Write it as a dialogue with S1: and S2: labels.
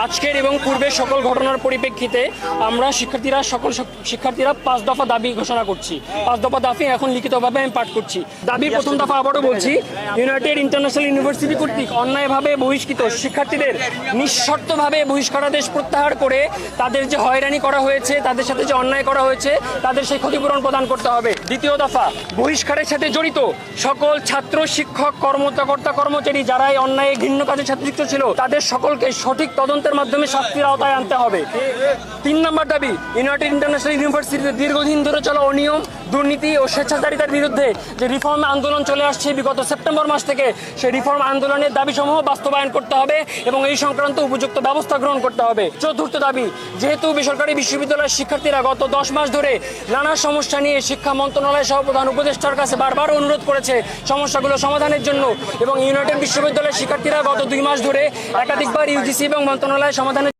S1: আজকের এবং পূর্বের সকল ঘটনার পরিপ্রেক্ষিতে আমরা সকল শিক্ষার্থীরা 5 দফা দাবি ঘোষণা করছি। 5 দফা দাবি এখন লিখিতভাবে আমি পাঠ করছি। দাবির প্রথম দফা আবারও বলছি, ইউনাইটেড ইন্টারন্যাশনাল ইউনিভার্সিটি কর্তৃক অন্যায়ভাবে বহিষ্কৃত শিক্ষার্থীদের নিঃশর্তভাবে বহিষ্কারাদেশ প্রত্যাহার করে তাদের যে হয়রানি করা হয়েছে, তাদের সাথে যে অন্যায় করা হয়েছে, তাদের সেই ক্ষতিপূরণ প্রদান করতে হবে। দ্বিতীয় দফা, বহিষ্কারের সাথে জড়িত সকল ছাত্র, শিক্ষক, কর্মকর্তা, কর্মচারী যারা এই অন্যায় ঘৃণ্য কাজের সাথে যুক্ত ছিল তাদের সকলকে সঠিক তদন্তের মাধ্যমে শাস্তির আওতায় আনতে হবে। 3 নম্বর দাবি, ইউনাইটেড ইন্টারন্যাশনাল ইউনিভার্সিটিতে দীর্ঘদিন ধরে চলা অনিয়ম, দুর্নীতি ও স্বেচ্ছাচারিতার বিরুদ্ধে যে রিফর্ম আন্দোলন চলে আসছে বিগত সেপ্টেম্বর মাস থেকে, সেই রিফর্ম আন্দোলনের দাবিসমূহ বাস্তবায়ন করতে হবে এবং এই সংক্রান্ত উপযুক্ত ব্যবস্থা গ্রহণ করতে হবে। চতুর্থ দাবি, যেহেতু বেসরকারি বিশ্ববিদ্যালয়ের শিক্ষার্থীরা গত 10 মাস ধরে নানা সমস্যা নিয়ে শিক্ষা মন্ত্রণালয় সহ প্রধান উপদেষ্টার কাছে বারবার অনুরোধ করেছে সমস্যাগুলো সমাধানের জন্য, এবং ইউনাইটেড বিশ্ববিদ্যালয়ের শিক্ষার্থীরা গত 2 মাস ধরে একাধিকবার ইউজিসি এবং মন্ত্রণালয় সমাধানের